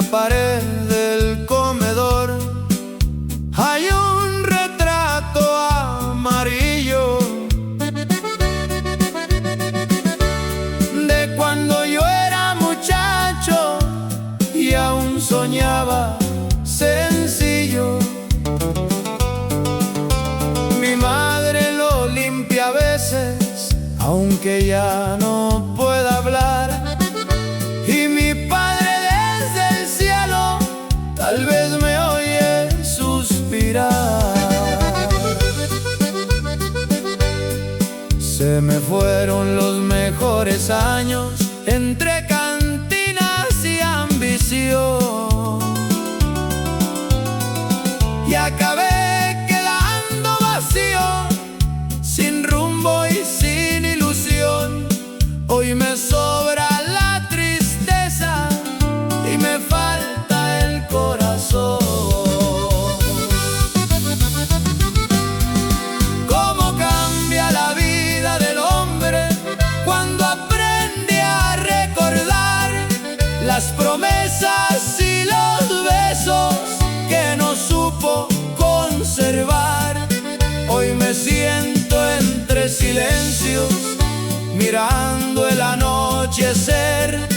la pared del comedor hay un retrato amarillo de cuando yo era muchacho y aún soñaba sencillo. Mi madre lo limpia a veces, aunque ya no pueda hablar. Y mi padre desde el cielo tal vez me oye suspirar. Se me fueron los mejores años entre cantinas y ambición, y acabé quedando vacío, sin rumbo y sin ilusión. Hoy me sobra la tristeza y me falta el corazón. Cómo cambia la vida del hombre cuando aprende a recordar las promesas y los besos que no supo conservar. Hoy me siento entre silencios, mirando el anochecer,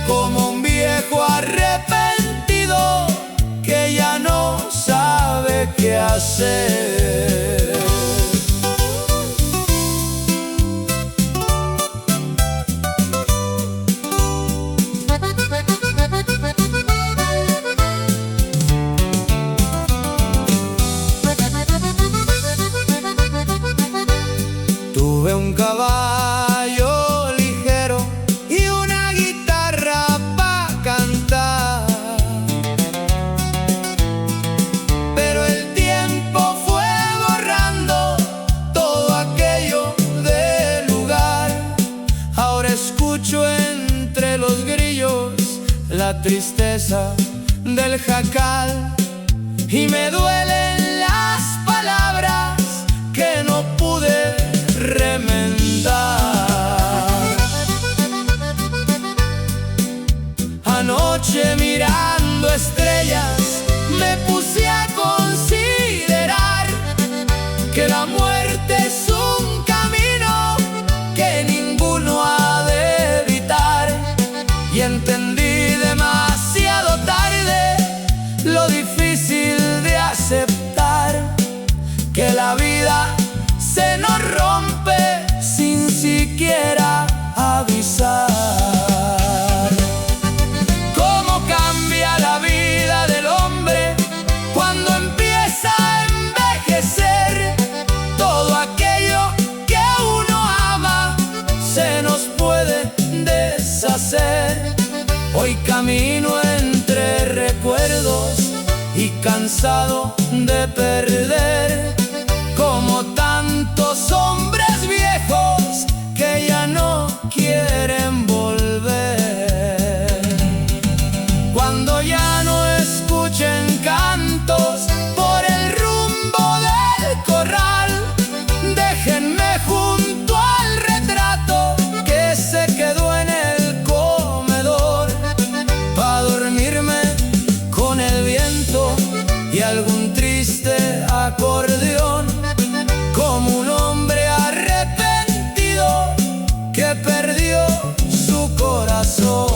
como un viejo arrepentido que ya no sabe qué hacer. Tuve un caballo ligero y una guitarra pa' cantar, pero el tiempo fue borrando todo aquello del lugar. Ahora escucho entre los grillos la tristeza del jacal y me duelen las palabras que no pude remendar. Anoche mirando estrellas me puse a considerar que la muerte es un camino que ninguno ha de evitar, y entendí demasiado tarde lo difícil de aceptar que la vida se nos rompe sin siquiera avisar. Cómo cambia la vida del hombre cuando empieza a envejecer. Todo aquello que uno ama se nos puede deshacer. Hoy camino entre recuerdos y cansado de perder, como tantos hombres viejos que ya no quieren volver. Cuando ya no escuchen cantos por el rumbo del corral, déjenme junto al retrato que se quedó en el comedor, pa' dormirme con el viento y algún triste acordeón, como un hombre arrepentido que perdió su corazón.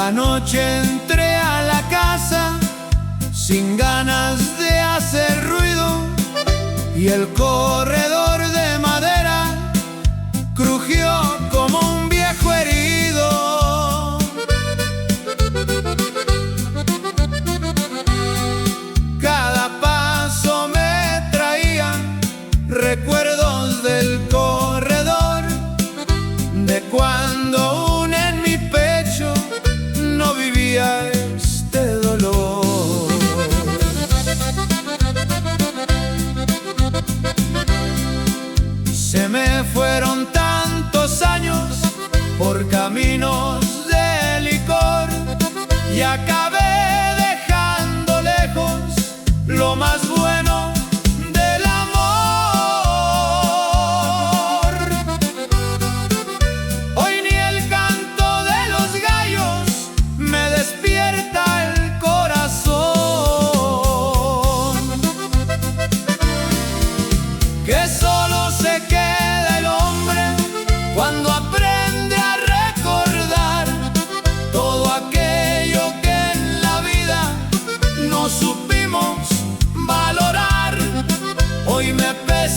Anoche entré a la casa sin ganas de hacer ruido, y el corredor de madera crujió como un viejo herido. Cada paso me traía recuerdos del corredor, de cuando aún en mi pecho no vivía este dolor.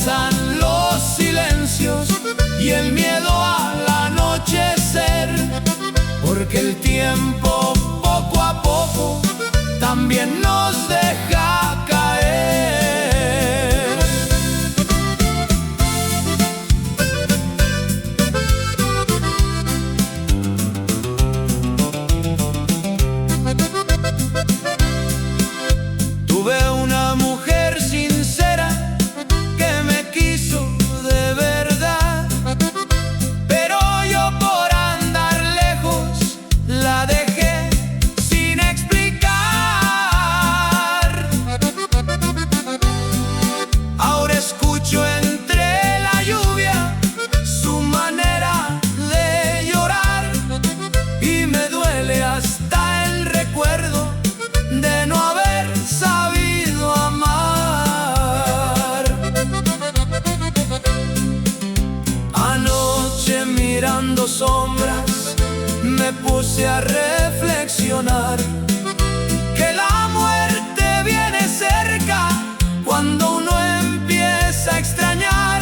pesan los silencios y el miedo al anochecer, porque el tiempo poco a poco también nos deja caer. Tuve una mujer sincera que me quiso de verdad, pero yo por andar lejos la dejé sin explicar. Ahora escucho entre la lluvia su manera de llorar y me duele hasta el recuerdo de no haber sabido amar. Anoche mirando sombras me puse a reflexionar que la muerte viene cerca cuando uno empieza a extrañar,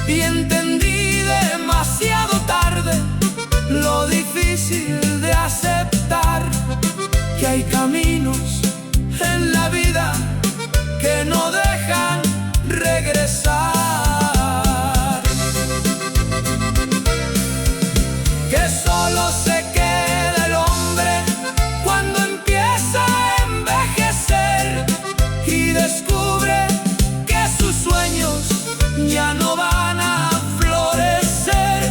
y entendí demasiado tarde lo difícil de aceptar que hay caminos en la vida que no dejan regresar, que solo se queda el hombre cuando empieza a envejecer y descubre que sus sueños ya no van a florecer.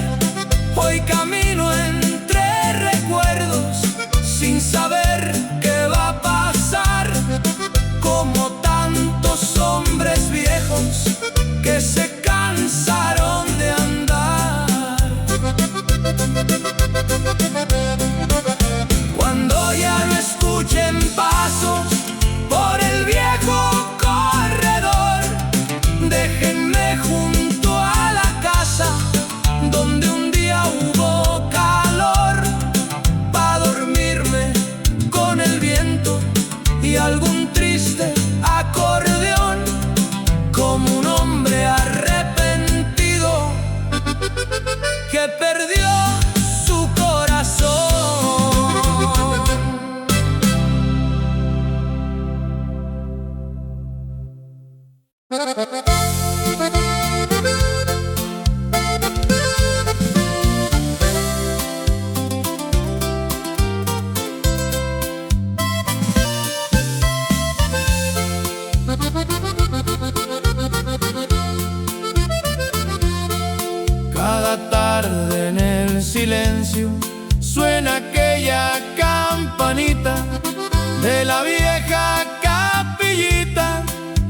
Hoy camino entre recuerdos sin saber qué va a pasar, como tantos hombres viejos que se cansaron de andar. Cuando ya no escuchen pasos por el viejo corredor, déjenme junto a la casa donde un día hubo calor, pa' dormirme con el viento y algún triste acordeón, como un hombre arrepentido que perdió su corazón. Cada tarde en el silencio suena aquella campanita de la vieja capillita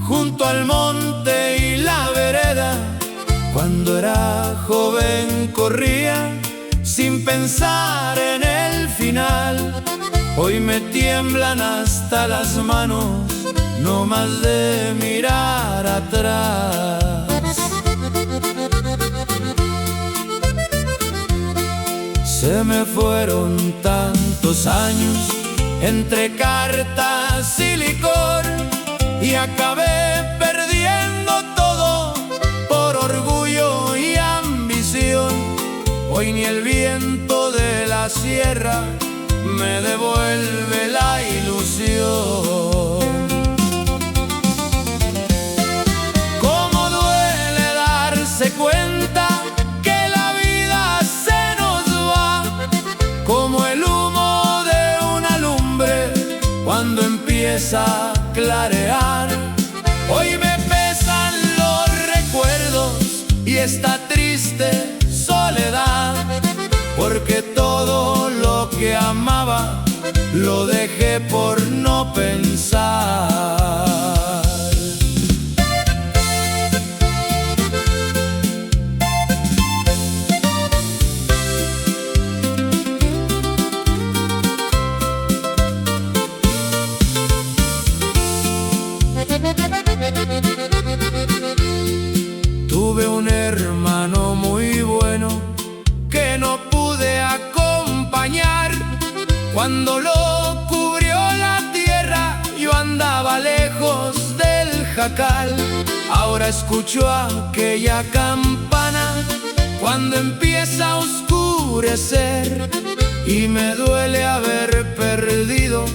junto al monte y la vereda. Cuando era joven corría sin pensar en el final. Hoy me tiemblan hasta las manos, no más de mirar atrás. Se me fueron tantos años entre cartas y licor y acabé perdiendo todo por orgullo y ambición. Hoy ni el viento de la sierra me devuelve la ilusión. Cómo duele darse cuenta que la vida se nos va como el humo de una lumbre cuando empieza a clarear. Hoy me pesan los recuerdos y esta triste soledad, porque todo lo que amaba lo dejé por no pensar. Tuve un hermano muy bueno que no pude acompañar. Cuando lo cubrió la tierra, yo andaba lejos del jacal. Ahora escucho aquella campana cuando empieza a oscurecer, y me duele haber perdido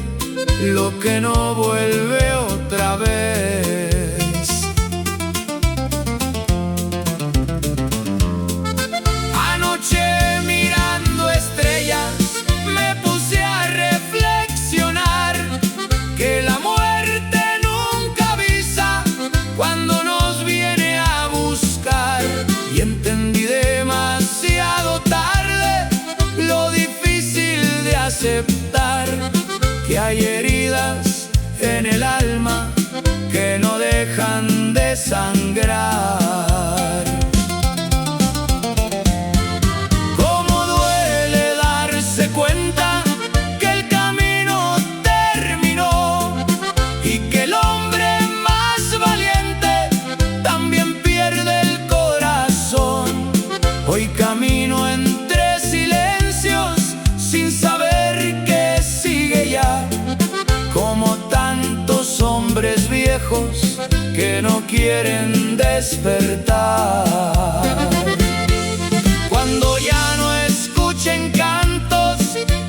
lo que no vuelve otra vez. Anoche mirando estrellas me puse a reflexionar que la muerte nunca avisa cuando nos viene a buscar, y entendí demasiado tarde lo difícil de aceptar que hay heridas en el alma que no dejan de sangrar. Cómo duele darse cuenta que el camino terminó y que el hombre más valiente también pierde el corazón. Hoy camino entre silencios sin saber qué sigue ya, como tantos hombres viejos que no quieren despertar. Cuando ya no escuchen cantos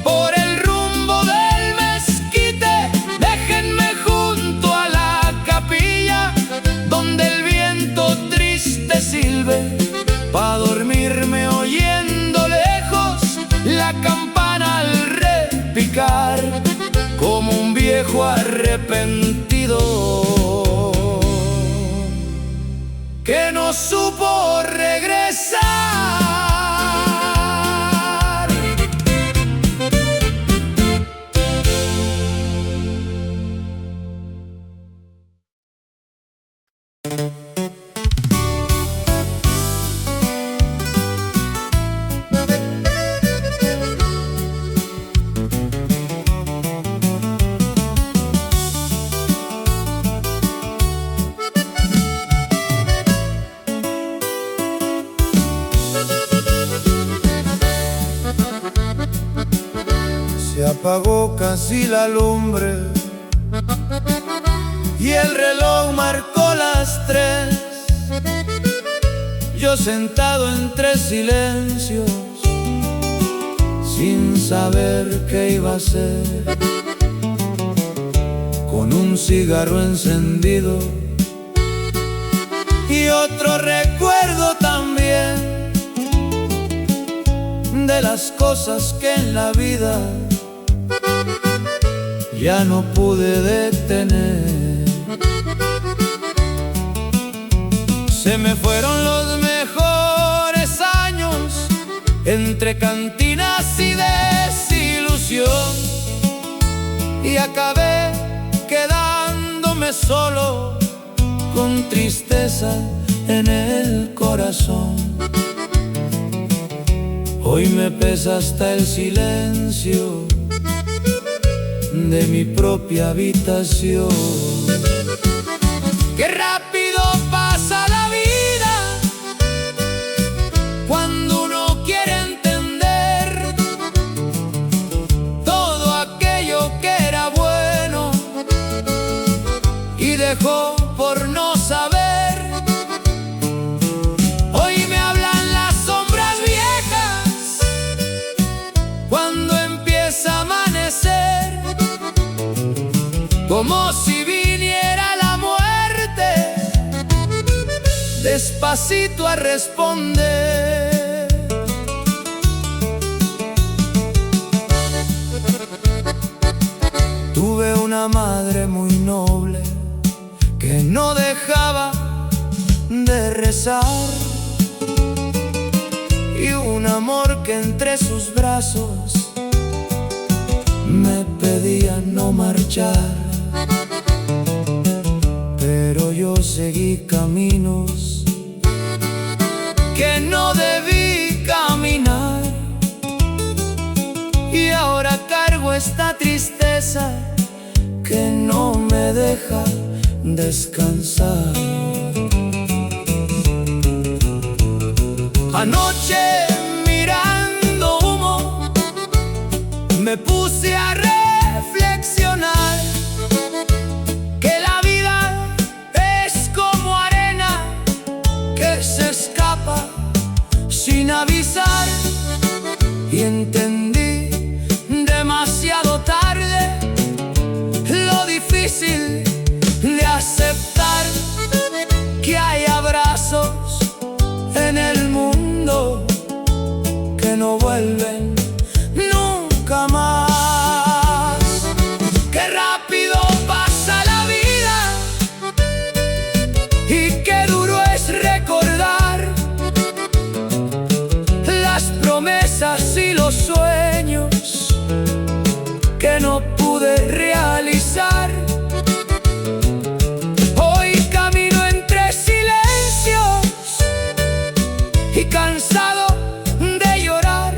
por el rumbo del mezquite, déjenme junto a la capilla donde el viento triste silbe, pa' dormirme oyendo lejos la campana al repicar, como un viejo arrepentido que no supo regresar. Se apagó casi la lumbre y el reloj marcó las 3. Yo sentado entre silencios, sin saber qué iba a hacer, con un cigarro encendido y otro recuerdo también de las cosas que en la vida ya no pude detener. Se me fueron los mejores años entre cantinas y desilusión, y acabé quedándome solo con tristeza en el corazón. Hoy me pesa hasta el silencio de mi propia habitación. Qué rápido pasa la vida cuando uno quiere entender todo aquello que era bueno y dejó por no saber. Hoy me hablan las sombras viejas cuando empieza a amanecer, como si viniera la muerte despacito a responder. Tuve una madre muy noble que no dejaba de rezar, y un amor que entre sus brazos me pedía no marchar. Pero yo seguí caminos que no debí caminar, y ahora cargo esta tristeza que no me deja descansar. Anoche mirando humo me puse a reflexionar que la vida es como arena que no vuelven nunca más. Qué rápido pasa la vida y qué duro es recordar las promesas y los sueños que no pude realizar. Hoy camino entre silencios y cansado de llorar,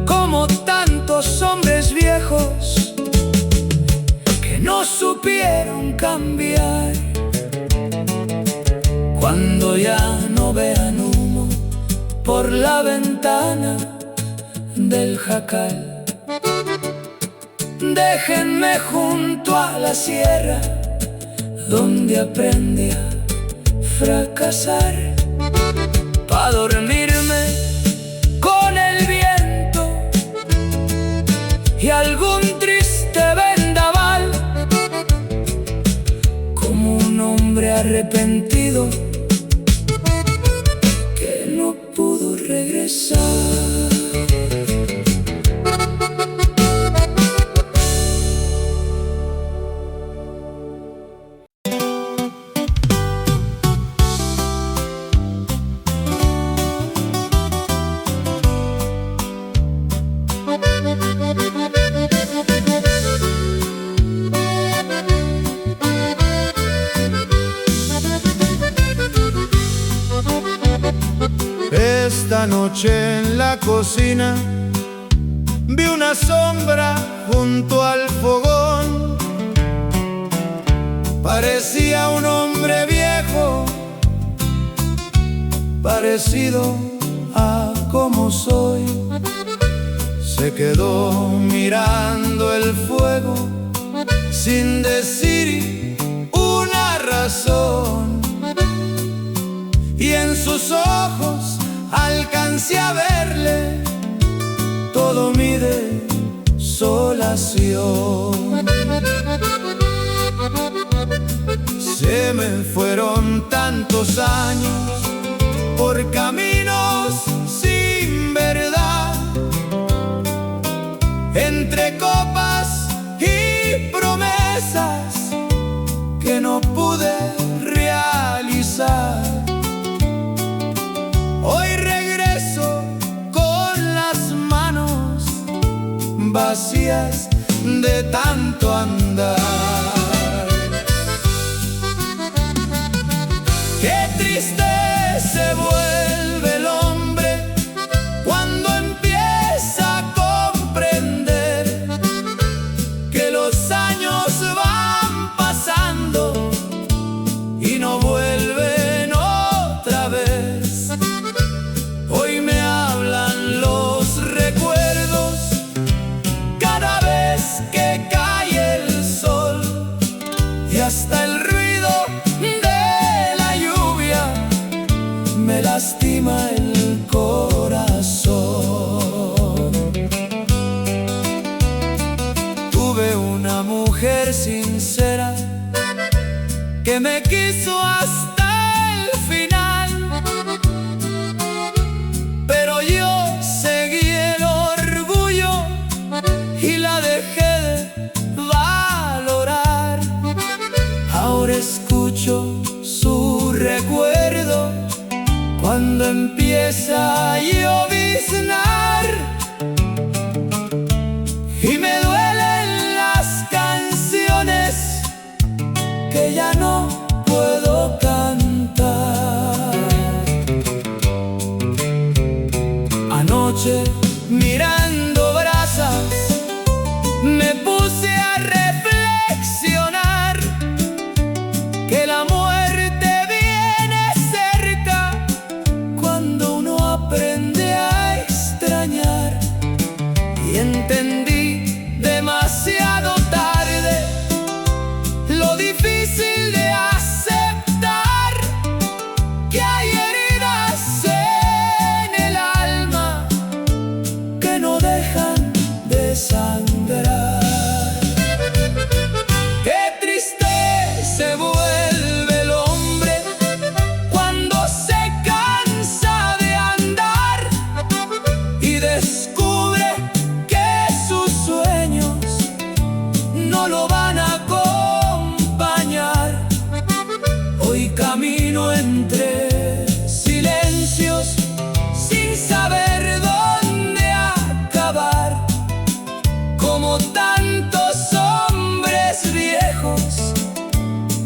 como tantos hombres viejos que no supieron cambiar. Cuando ya no vean humo por la ventana del jacal, déjenme junto a la sierra donde aprendí a fracasar, pa' dormirme con el viento y algún triste vendaval, como un hombre arrepentido que no pudo regresar. Esta noche en la cocina vi una sombra junto al fogón. Parecía un hombre viejo, parecido a como soy. Se quedó mirando el fuego sin decir una razón, y en sus ojos alcancé a verle todo mi desolación. Se me fueron tantos años por caminos sin verdad, entre copas y promesas que no pude realizar. Hoy regreso con las manos vacías de tanto andar. Qué triste se vuelve el hombre cuando empieza a comprender que los años van pasando y no vuelven otra vez. Hoy me hablan los recuerdos cada vez que cae el sol, y hasta el ruido de la lluvia me lastima el corazón. Tuve una mujer sincera que me quiso hasta el final, pero yo seguí el orgullo y la dejé de valorar. Ahora escucho su recuerdo cuando empieza a lloviznar, y me duelen las canciones que ya no puedo cantar. Anoche, mirando brasas, me puse a reflexionar que la muerte viene cerca cuando uno aprende a extrañar, y entendí demasiado tarde lo difícil de aceptar que hay heridas en el alma que no dejan de sangrar. Qué triste se vuelve el hombre cuando se cansa de andar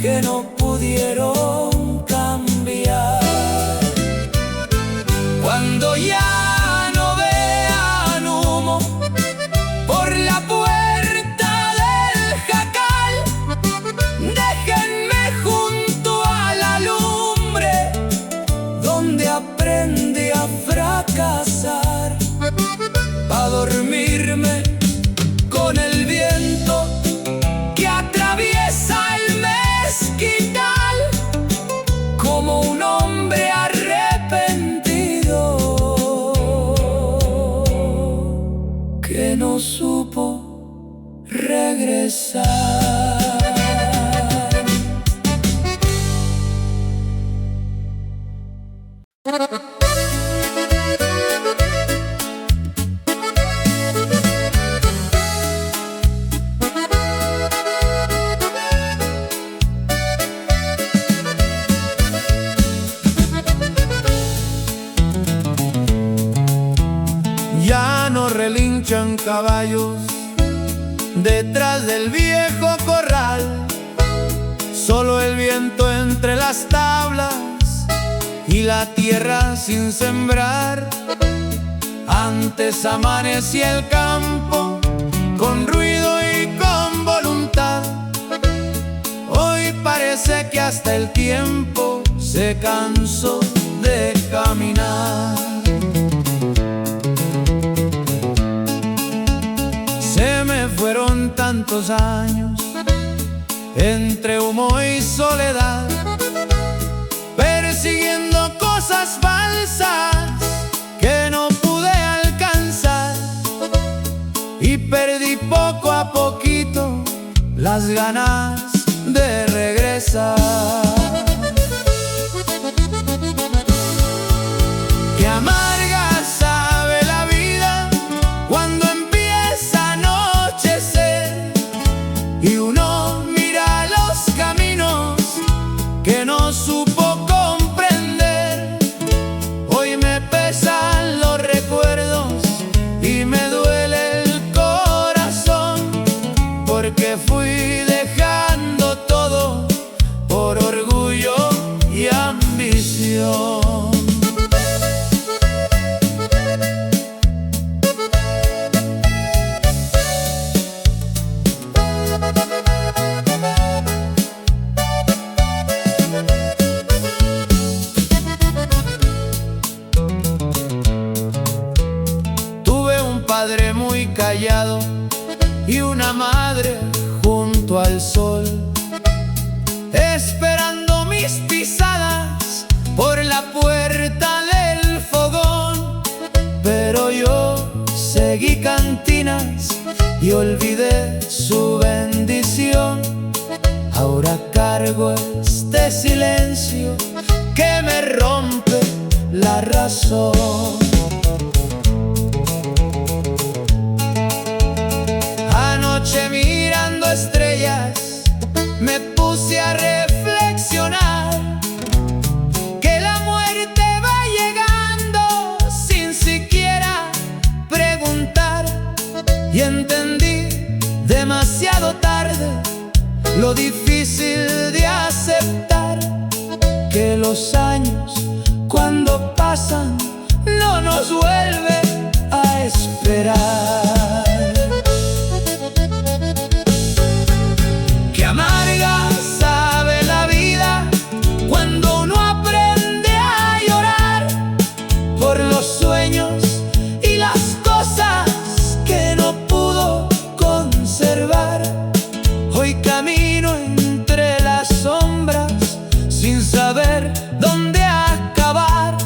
que no pudieron cambiar. Cuando ya no vean humo por la puerta del jacal, déjenme junto a la lumbre donde aprendí a fracasar, pa' dormirme con el viento que atraviesa el mezquital, como un hombre arrepentido que no supo regresar. Ya no relinchan caballos detrás del viejo corral, solo el viento entre las tablas y la tierra sin sembrar. Antes amanecía el campo con ruido y con voluntad, hoy parece que hasta el tiempo se cansó de caminar. Se me fueron tantos años entre humo y soledad, persiguiendo cosas falsas que no pude alcanzar, y perdí poco a poquito las ganas de regresar. Qué amarga sabe la vida cuando empieza a anochecer y uno mira los caminos que no supo comprender. Hoy me pesan los recuerdos y me duele el corazón, porque fui dejando todo por orgullo y ambición. Padre muy callado y una madre junto al sol, esperando mis pisadas por la puerta del fogón. Pero yo seguí cantinas y olvidé su bendición. Ahora cargo este silencio que me rompe la razón. Anoche mirando estrellas me puse a reflexionar que la muerte va llegando sin siquiera preguntar, y entendí demasiado tarde lo difícil de aceptar que los años cuando pasan no nos vuelven a esperar. Qué amarga sabe la vida cuando uno aprende a llorar por los sueños y las cosas que no pudo conservar. Hoy camino entre las sombras sin saber dónde acabar,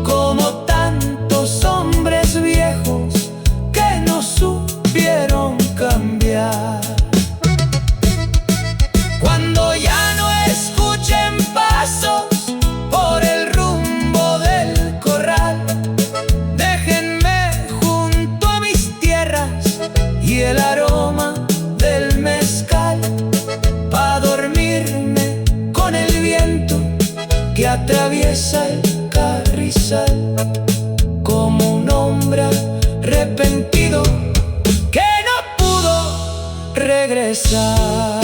como tantos hombres viejos que no supieron cambiar. Cuando ya no escuchen pasos por el rumbo del corral, déjenme junto a mis tierras y el aroma del mezcal, pa' dormirme con el viento que atraviesa el carrizal, como un hombre arrepentido que no pudo regresar.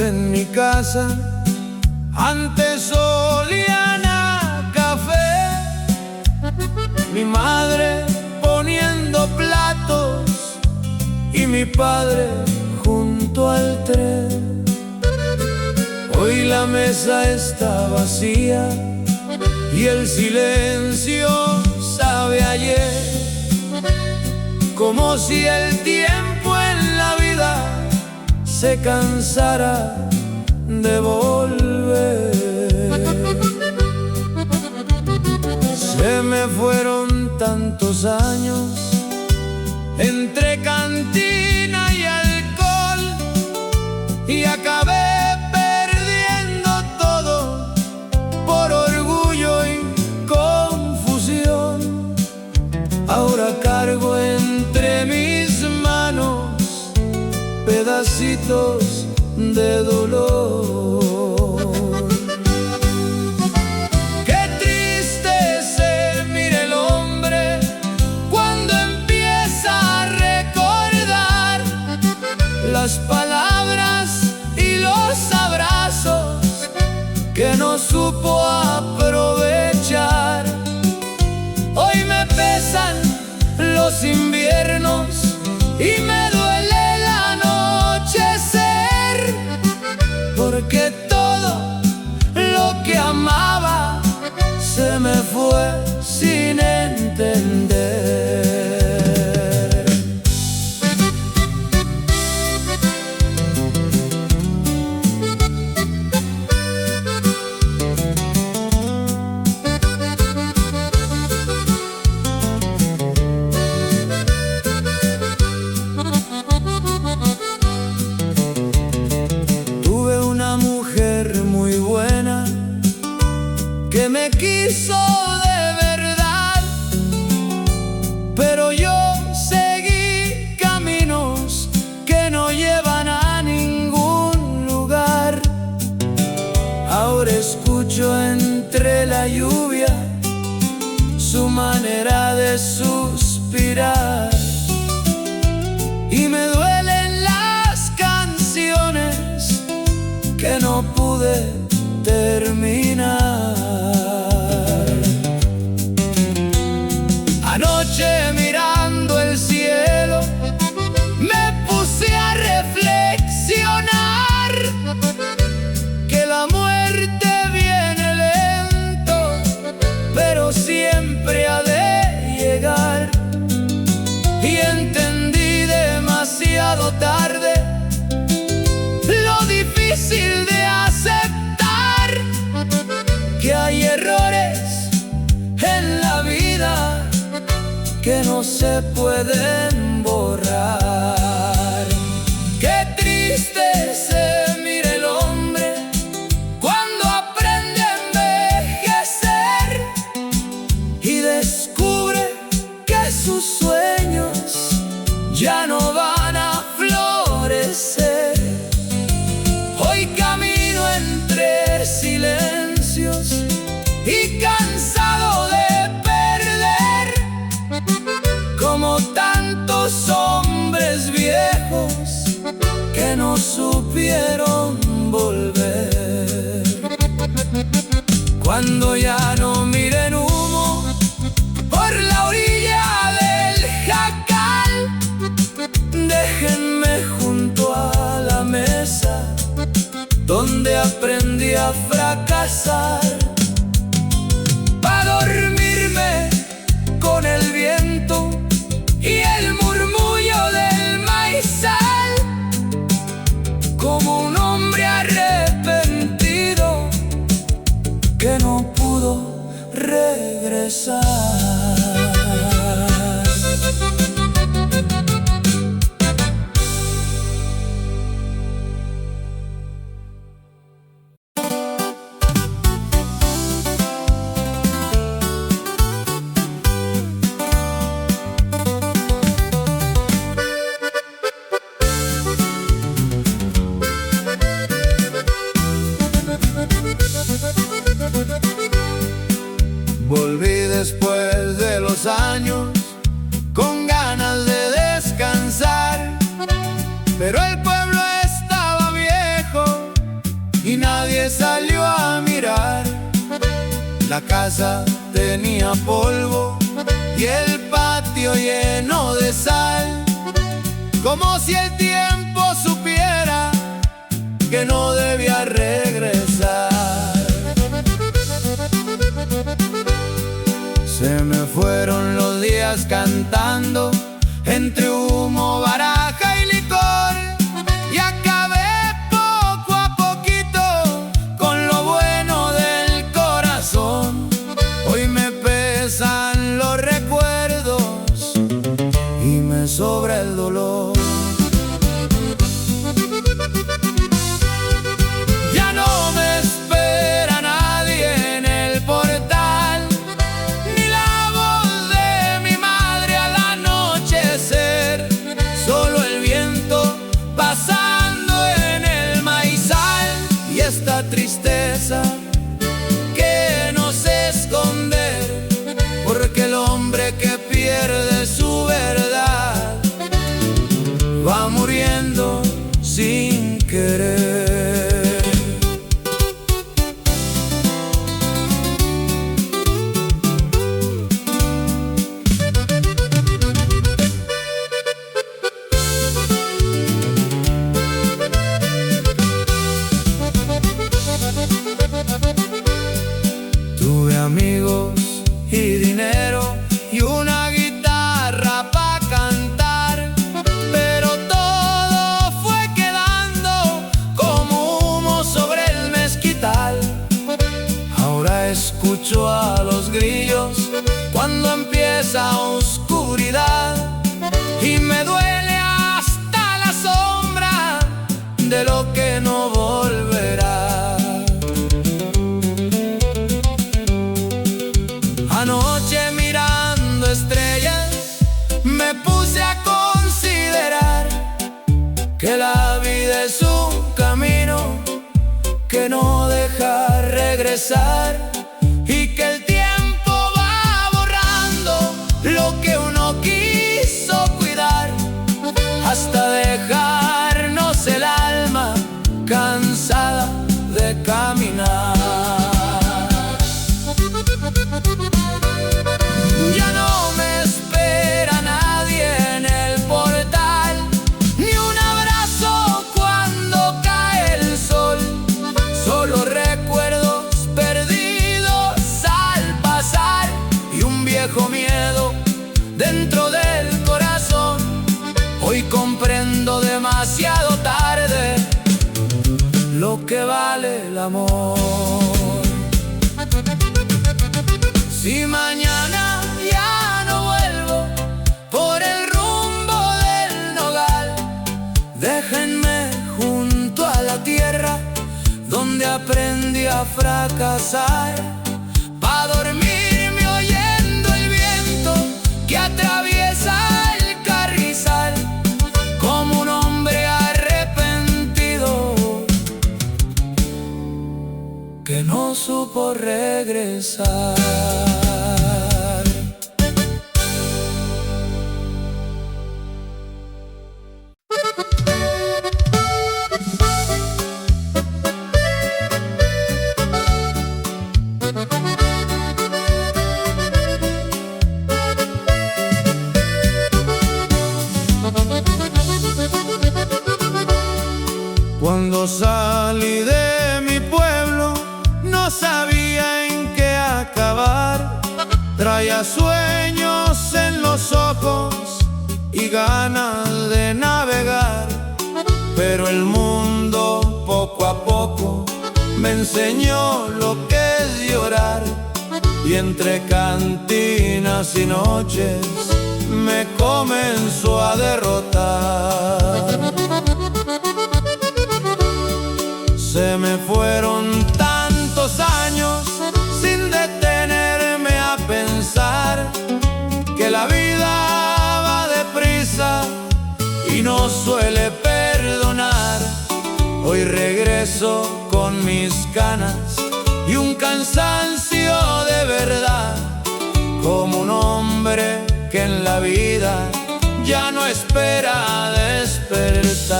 en mi casa antes olían a café. Mi madre poniendo platos y mi padre junto al tren. Hoy la mesa está vacía y el silencio sabe a ayer, como si el tiempo en la vida se cansara de volver. Se me fueron tantos años entre cantina y alcohol y acabé perdiendo todo por orgullo y confusión. Ahora cargo entre mis manos pedacitos de dolor. Qué triste se mira el hombre cuando empieza a recordar las palabras y los abrazos que no supo aprovechar. Hoy me pesan los inviernos y me duele el anochecer, porque todo lo que amaba se me fue sin entender. Que me quiso de verdad, pero yo seguí caminos que no llevan a ningún lugar. Ahora escucho entre la lluvia su manera de suspirar y me duelen las canciones que no pude terminar. Anoche mirando el cielo me puse a reflexionar que la muerte viene lento, pero siempre ha de llegar. Y entendí demasiado tarde lo difícil de aceptar que hay errores en la vida que no se pueden borrar. Qué triste se mira el hombre cuando aprende a envejecer y descubre que sus sueños ya no van a florecer. Hoy camino entre silencios y cansado de perder, como tantos hombres viejos que no supieron volver. Cuando ya no miren humo por la orilla del jacal, déjenme junto a la mesa donde aprendí a fracasar, pa' dormirme con el viento y el murmullo del maizal, como un hombre arrepentido que no pudo regresar. Volví después de los años con ganas de descansar, pero el pueblo estaba viejo La casa tenía polvo y el patio lleno de sal, como si el tiempo supiera que no debía regresar. Se me fueron los días cantando entre humo, baraja y licor, y acabé poco a poquito con lo bueno del corazón. Hoy me pesan los recuerdos y me sobra el dolor. Ya no me espera nadie en el portal, ni la voz de mi madre al anochecer, solo el viento pasando en el maizal y esta tristeza que no sé esconder, porque el hombre que pierde su verdad va muriendo sin querer. Tuve amigos y dinero y una guitarra para cantar, pero todo fue quedando como humo sobre el mezquital. Ahora escucho a los grillos cuando empieza oscuridad y me duele hasta la sombra de lo que no volverá. Anoche mirando estrellas me puse a considerar que la vida es un camino que no deja regresar y que el tiempo va borrando lo que uno quiso cuidar hasta dejarnos el alma cansada de caminar. Ya no me espera nadie en el portal, ni un abrazo cuando cae el sol, solo recuerdos perdidos al pasar y un viejo miedo dentro del corazón. Hoy comprendo demasiado tarde lo que vale el amor. Si mañana ya no vuelvo por el rumbo del nogal, déjenme junto a la tierra donde aprendí a fracasar, pa' dormirme oyendo el viento que atraviesa el carrizal, como un hombre arrepentido que no supo regresar. Cuando salí de mi pueblo no sabía en qué acabar, traía sueños en los ojos y ganas de navegar, pero el mundo poco a poco me enseñó lo que es llorar, y entre cantinas y noches me comenzó a derrotar. Se me fueron tantos años sin detenerme a pensar que la vida va deprisa y no suele perdonar. Hoy regreso con mis canas y un cansancio de verdad, como un hombre que en la vida ya no espera despertar.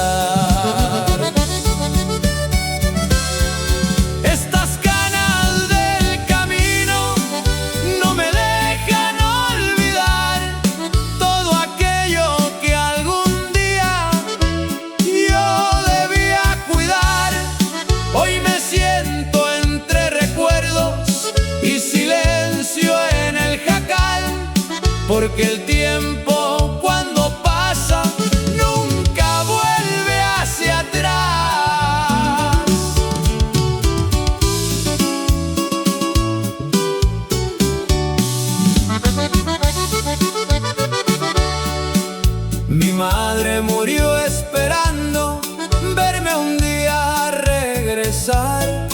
Estas canas del camino porque el tiempo cuando pasa nunca vuelve hacia atrás. Mi madre murió esperando verme un día regresar,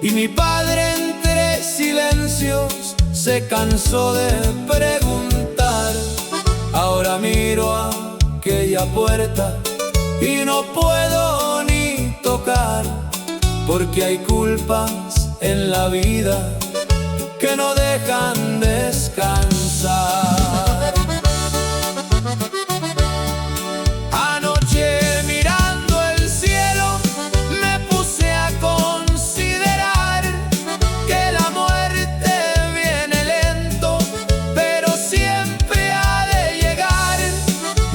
y mi padre entre silencios se cansó de preguntar. Ahora miro aquella puerta y no puedo ni tocar, porque hay culpas en la vida que no dejan descansar. Anoche mirando el cielo me puse a considerar que la muerte viene lento, pero siempre ha de llegar.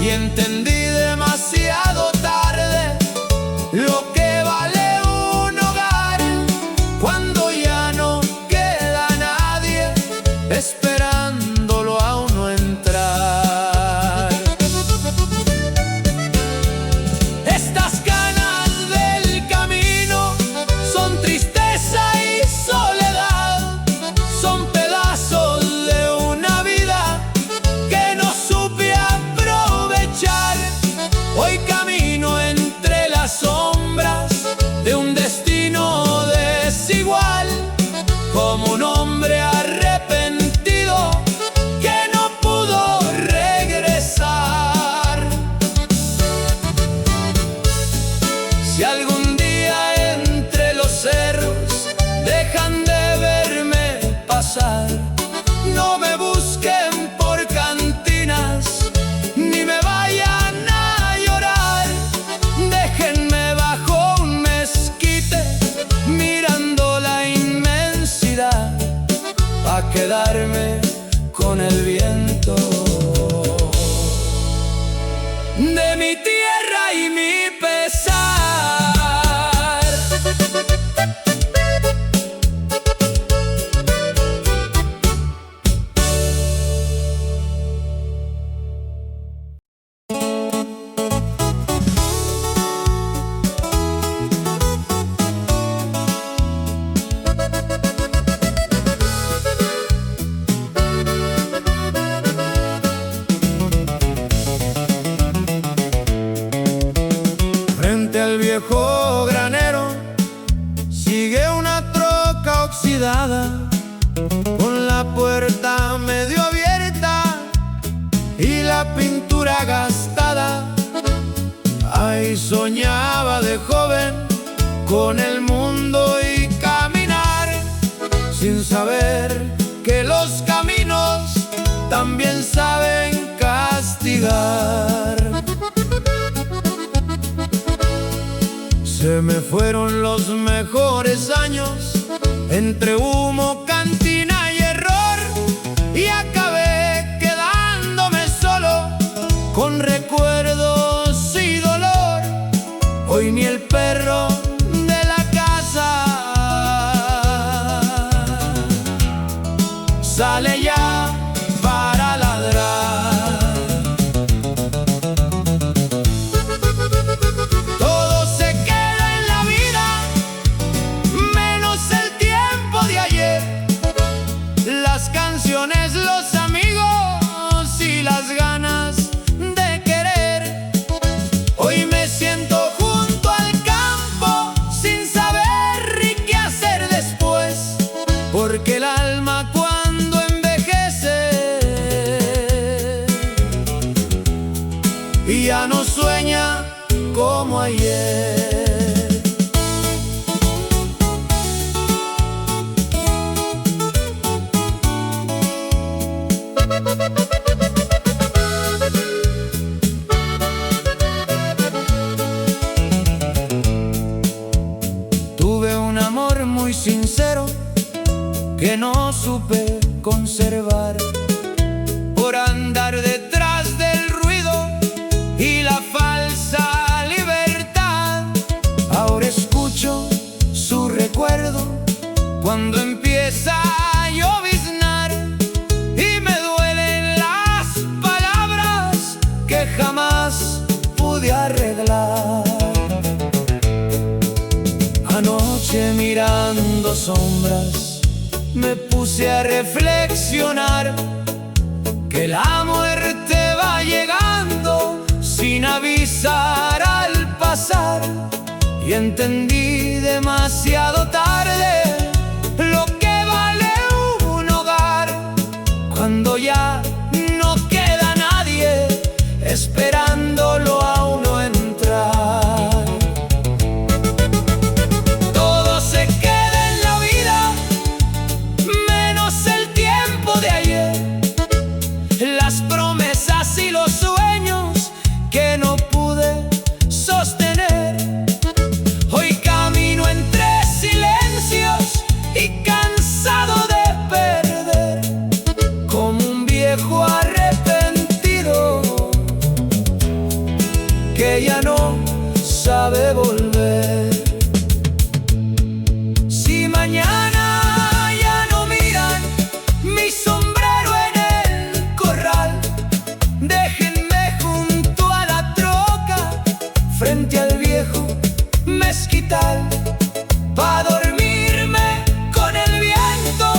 Y entendí demasiado tarde lo que vale un hogar, cuando ya no queda nadie esperándolo a uno entrar. Estas ganas del camino son tristeza y soledad, son pedazos de una vida que no supe aprovechar. Hoy camino entre las sombras de un destino desigual, como un hombre arrepentido que no pudo regresar. Si algún día entre los cerros dejan de verme pasar, no me busquen por cantinas ni me vayan a llorar. Déjenme bajo un mezquite mirando la inmensidad, a quedarme con el viento de mi tierra y mi pesar. Frente al viejo granero sigue una troca oxidada, con la puerta medio abierta y la pintura gastada. Ahí soñaba de joven con el mundo y caminar, sin saber que los caminos también saben castigar. Se me fueron los mejores años entre humo, cantina y error, y acabé quedándome solo con recuerdos y dolor. Hoy ni el perro de la casa sale ya para ladrar. Todo se queda en la vida, menos el tiempo de ayer, las canciones, los amigos y las ganas de querer. Hoy me siento junto al campo sin saber ni qué hacer después, porque el alma cuando envejece ya no sueña como ayer. Tuve un amor muy sincero que no supe conservar, por andar detrás del ruido y la falsa libertad. Ahora escucho su recuerdo cuando empieza a lloviznar y me duele en la sombras me puse a reflexionar que la muerte va llegando sin avisar al pasar, y entendí demasiado tarde lo que vale un hogar cuando ya no queda nadie esperándolo a uno entrar. Todo se queda en la vida, menos el tiempo de ayer, las promesas y los sueños que no pude sostener. Hoy camino entre silencios y cansado de perder, como un viejo arrepentido que ya no sabe volver. Si mañana ya no miran mi sombrero en el corral, déjenme junto a la troca frente al viejo mezquital, pa' dormirme con el viento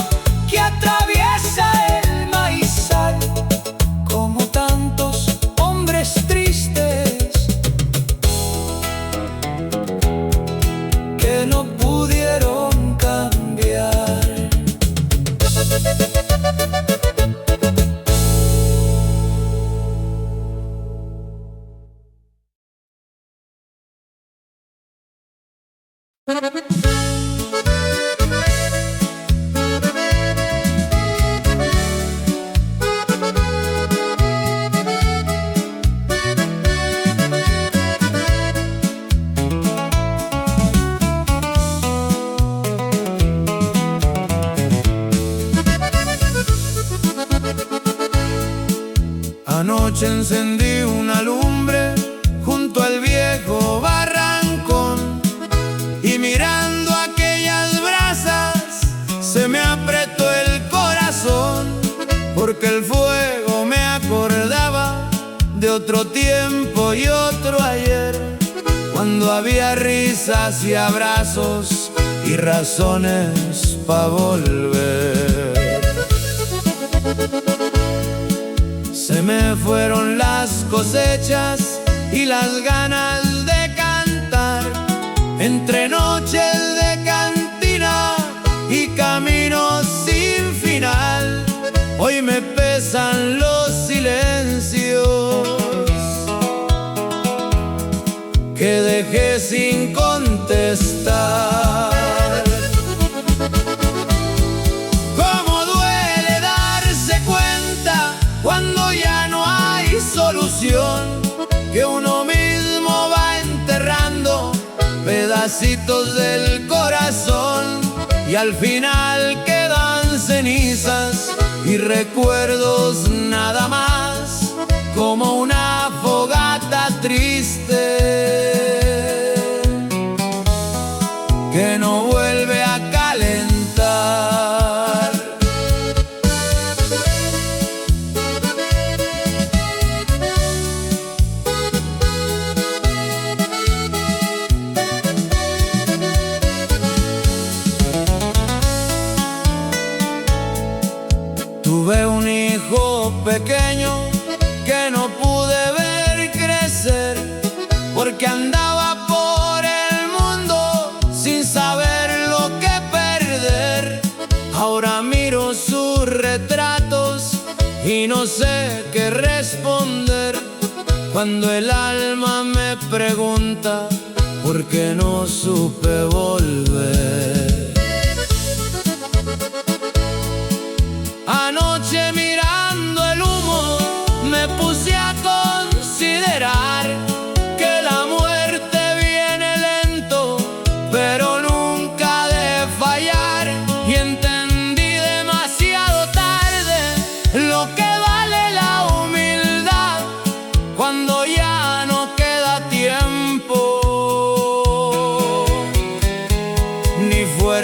que atraviesa el maizal, como tantos hombres tristes que no pudieron cambiar. Anoche encendí una lumbre junto al viejo barrancón, y mirando aquellas brasas se me apretó el corazón, porque el fuego me acordaba de otro tiempo y otro ayer, cuando había risas y abrazos y razones pa' volver. Se me fueron las cosechas y las ganas de cantar, entre noches de cantina y caminos sin final. Hoy me pesan los silencios que dejé sin contestar. Cómo duele darse cuenta cuando ya no hay solución, que uno mismo va enterrando pedacitos del corazón, y al final quedan cenizas y recuerdos nada más, como una fogata triste que no vuelve a calentar. Tuve un hijo pequeño que no pude ver crecer, porque andaba por el mundo sin saber lo que perder. Ahora miro sus retratos y no sé qué responder, cuando el alma me pregunta por qué no supe volver. Anoche mirando el humo me puse a considerar que la muerte viene lento, pero nunca ha de fallar, y entendí demasiado tarde lo que vale la humildad cuando ya no queda tiempo ni fue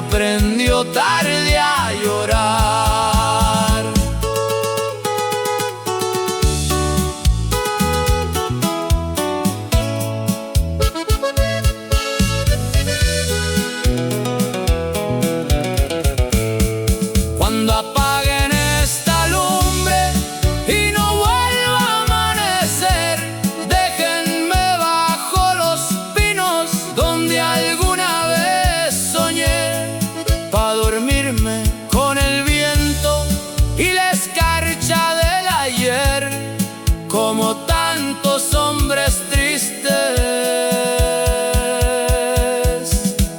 aprendió tarde a llorar. Cuando apaguen esta lumbre y no vuelva a amanecer, déjenme bajo los pinos donde alguna vez soñé, pa' dormirme con el viento y la escarcha del ayer, como tantos hombres tristes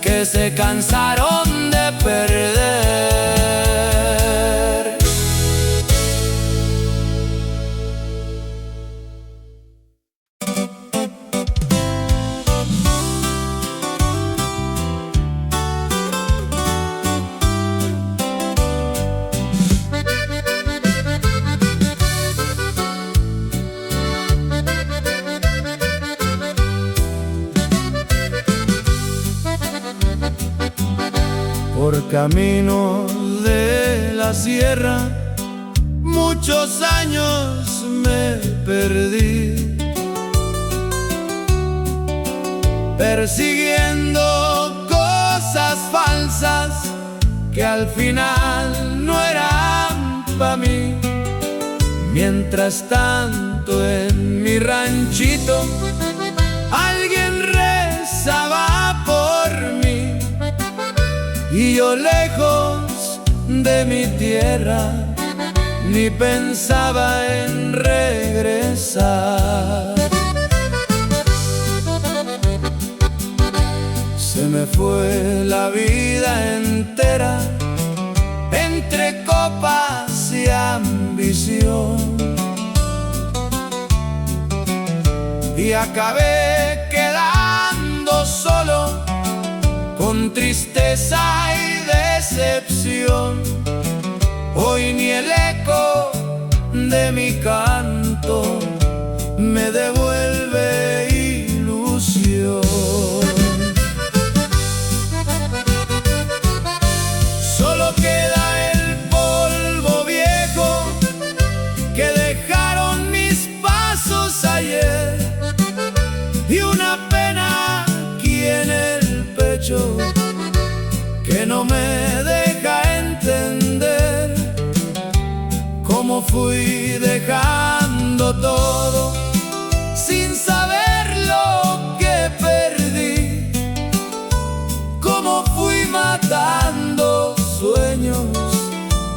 que se cansaron de perder. Por camino de la sierra muchos años me perdí, persiguiendo cosas falsas que al final no eran pa' mí. Mientras tanto en mi ranchito alguien rezaba por mí, y yo lejos de mi tierra ni pensaba en regresar. Se me fue la vida entera entre copas y ambición, y acabé quedando solo con tristeza y decepción. Hoy ni el eco de mi canto me devuelve ilusión. Solo queda el polvo viejo que dejaron mis pasos ayer, y una pena aquí en el pecho que no me deja entender cómo fui dejando todo sin saber lo que perdí, cómo fui matando sueños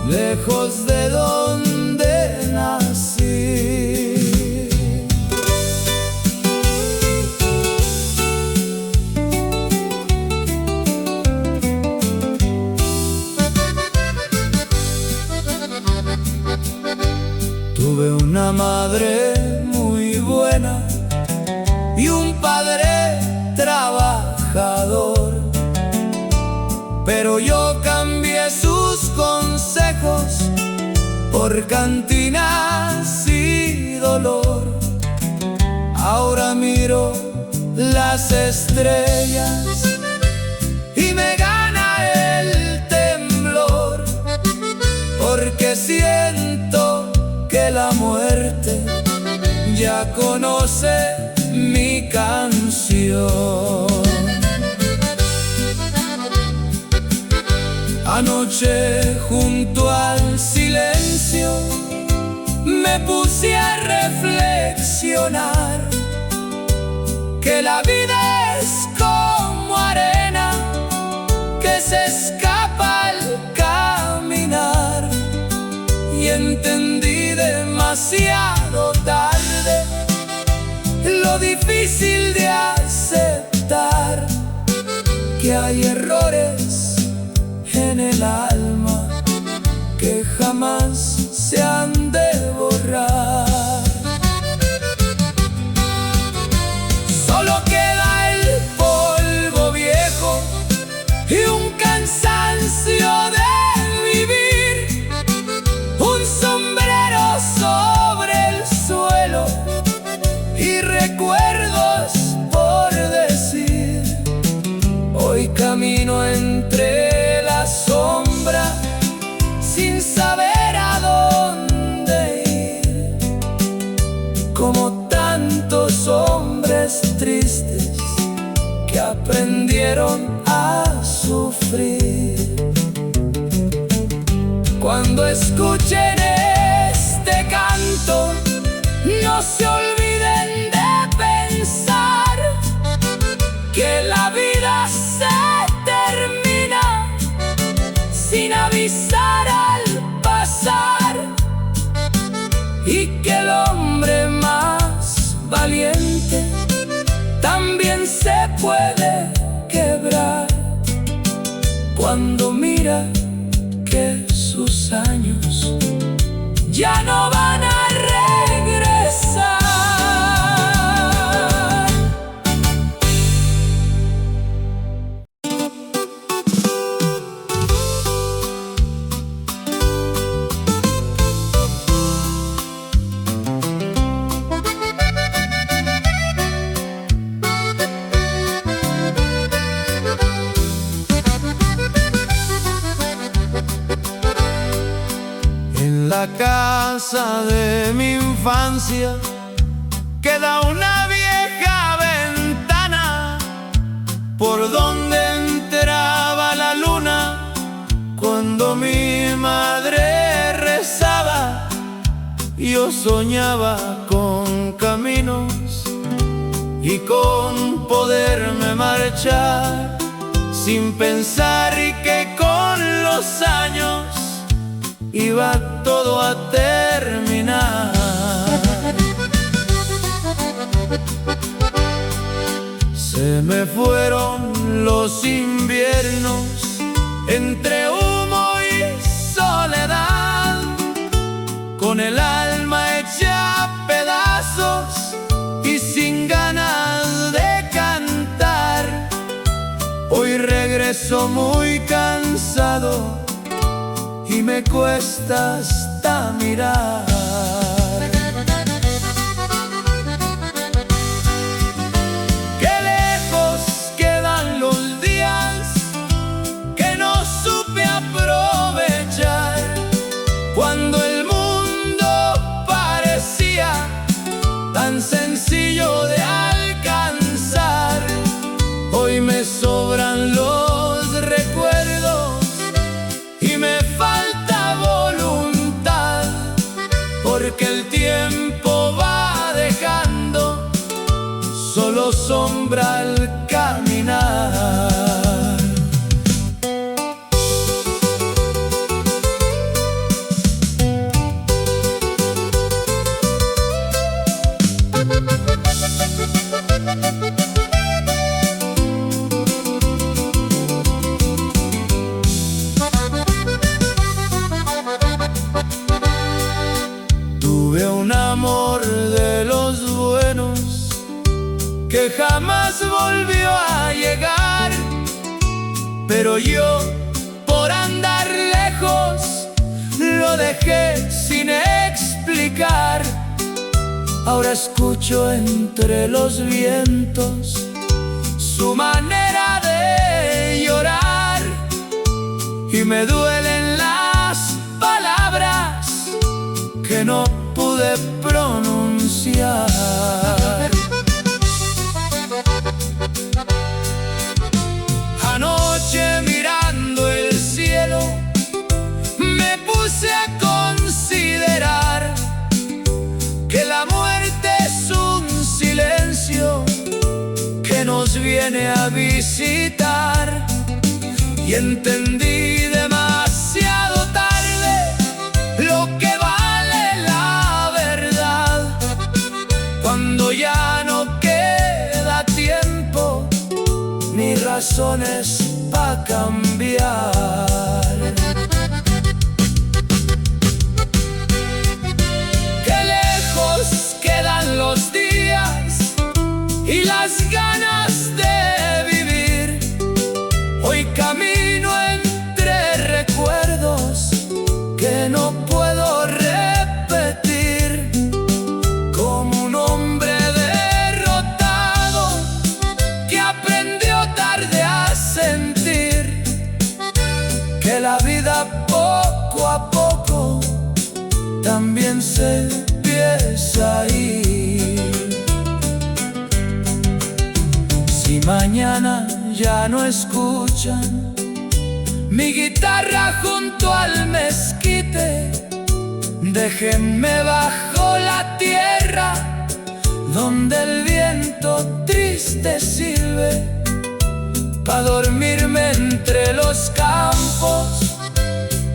lejos de donde nací. Tuve una madre muy buena y un padre trabajador, pero yo cambié sus consejos por cantinas y dolor. Ahora miro las estrellas y me gana el temblor, porque siento que la muerte ya conoce mi canción. Anoche junto al silencio me puse a reflexionar que la vida es como arena que se escapa al caminar, y entendí demasiado tarde lo difícil de aceptar que hay errores en el alma que jamás se han de borrar. Solo queda el polvo viejo y un cansancio de vivir, un sombrero sobre el suelo y recuerdos por decir. Hoy camino entre escuchen este canto, no se olviden de pensar que la vida se termina sin avisar al pasar, y que el hombre más valiente también se puede quebrar cuando mira que sus años ya no van a regresar. En la casa de mi infancia queda una vieja ventana por donde entraba la luna cuando mi madre rezaba. Yo soñaba con caminos y con poderme marchar sin pensar, y que con los años iba todo a terminar. Se me fueron los inviernos entre humo y soledad, con el alma hecha a pedazos y sin ganas de cantar. Hoy regreso muy cansado y me cuesta hasta mirar. Qué lejos quedan los días que no supe aprovechar, cuando el mundo parecía tan sencillo de alcanzar. Hoy me sobran los recuerdos y me falta voluntad, porque el tiempo va dejando solo sombra al caminar. Tuve un amor de los buenos que jamás volvió a llegar, pero yo, por andar lejos, lo dejé sin explicar. Ahora escucho entre los vientos su manera de llorar, y me duelen las palabras que no pude pronunciar. Anoche, mirando el cielo, me puse a considerar que la muerte es un silencio que nos viene a visitar, y entendí demasiado tarde lo que vale la verdad, cuando ya no queda tiempo ni razones para cambiar. Qué lejos quedan los días y las ganas de vivir. Hoy camino entre recuerdos que no puedo repetir, como un hombre derrotado que aprendió tarde a sentir que la vida poco a poco también se empieza a ir. Si mañana ya no escuchan mi guitarra junto al mezquite, triste, déjenme bajo la tierra, donde el viento triste silbe, pa' dormirme entre los campos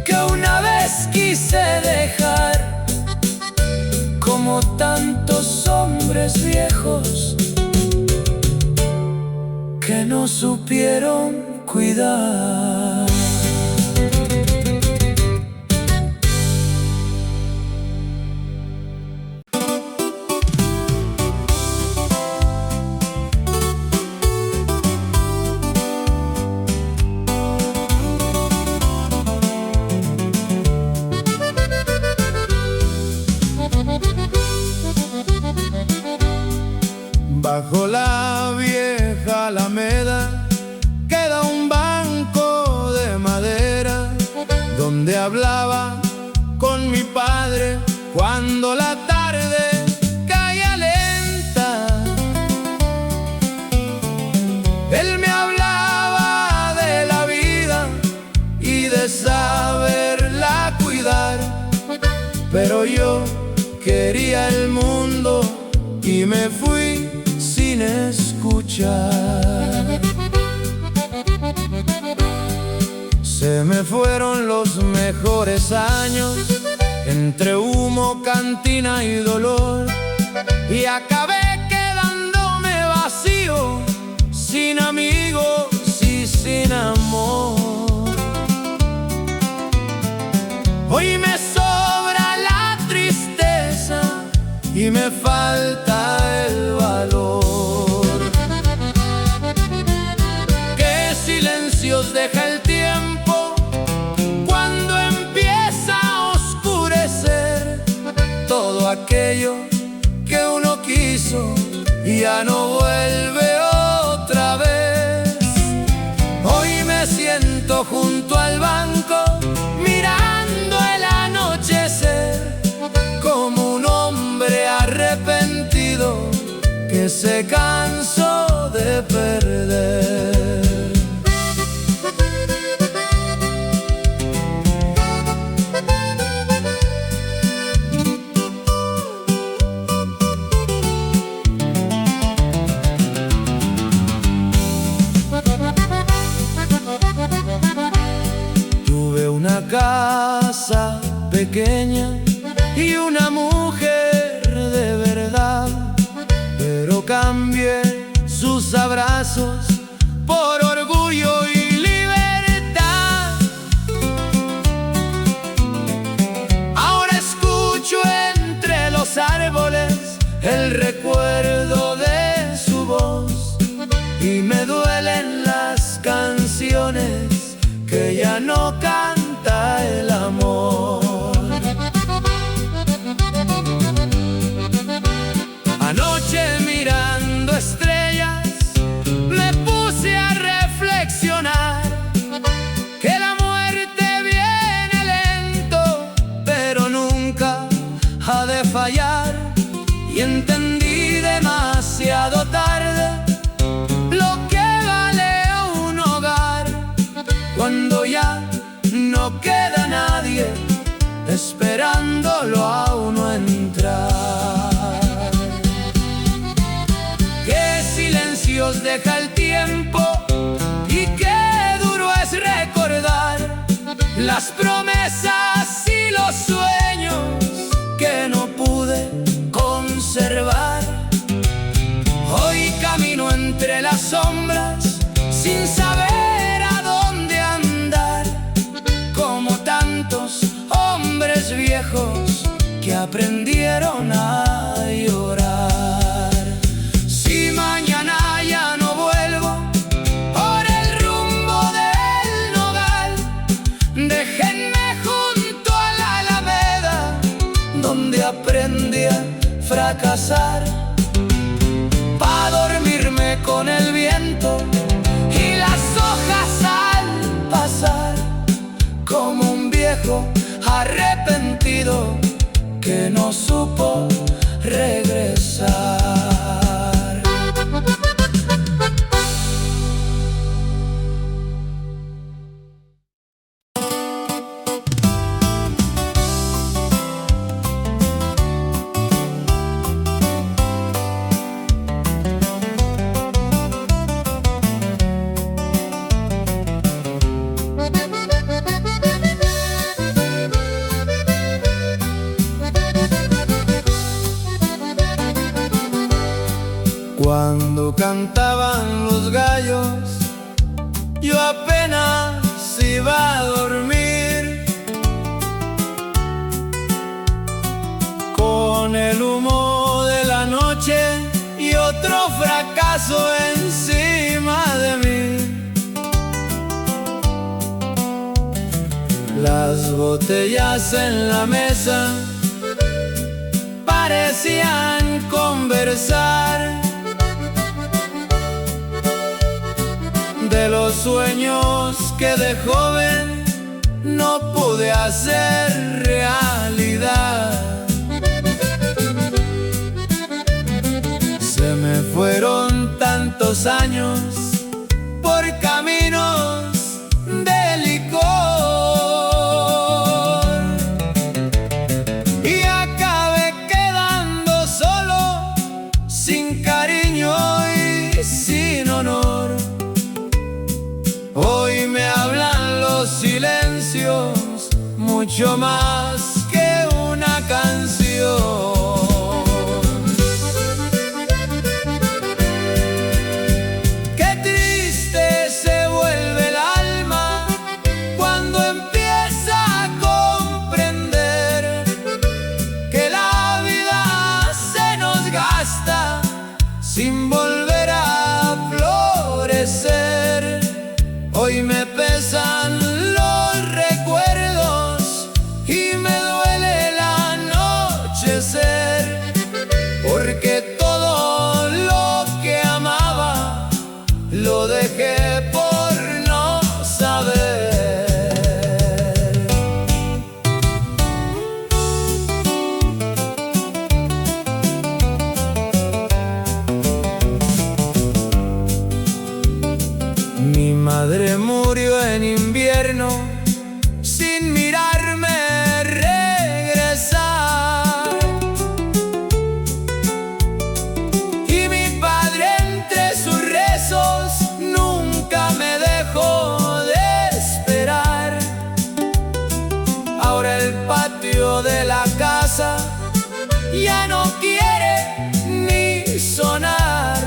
que una vez quise dejar, como tantos hombres viejos que no supieron cuidar. Bajo la vieja alameda queda un banco de madera, donde hablaba con mi padre cuando la tarde caía lenta. Él me hablaba de la vida y de saberla cuidar, pero yo quería el mundo y me fui sin escuchar. Se me fueron los mejores años entre humo, cantina y dolor, y acabé quedándome vacío, sin amigos y sin amor. Hoy me sobra la tristeza y me falta el valor. Qué silencios deja el tiempo cuando empieza a oscurecer. Todo aquello que uno quiso ya no vuelve otra vez. Hoy me siento junto al banco mirando el anochecer, como un hombre arrepentido que se cansó de perder. Tuve una casa pequeña y una mujer de verdad, pero cambié sus abrazos por orgullo y libertad. Ahora escucho entre los árboles el recuerdo de su voz, y me duelen las canciones que ya no canta el amor. Anoche mirando estrellas me puse a reflexionar que la muerte viene lento, pero nunca ha de fallar, y entendí demasiado tarde lo que vale un hogar cuando ya no queda nadie esperándolo a uno entrar. Qué silencios deja el tiempo y qué duro es recordar las promesas y los sueños que no pude conservar. Hoy camino entre las sombras sin saber a dónde andar, como tantos hombres viejos que aprendieron a llorar. Si mañana ya no vuelvo por el rumbo del nogal, déjenme junto a la alameda donde aprendí a fracasar, pa' dormirme con el viento y las hojas al pasar, como un viejo arrepentido que no supo regresar. Cuando cantaban los gallos, yo apenas iba a dormir, con el humo de la noche y otro fracaso encima de mí. Las botellas en la mesa parecían conversar de los sueños que de joven no pude hacer realidad. Se me fueron tantos años por caminos de licor y acabé quedando solo, sin cariño y sin honor. Hoy me hablan los silencios mucho más que una canción. Sin volver a florecer, hoy me pesan los recuerdos y me duele el anochecer, porque todo lo que amaba lo dejé por no saber. Mi madre murió en invierno sin mirarme regresar, y mi padre entre sus rezos nunca me dejó de esperar. Ahora el patio de la casa ya no quiere ni sonar,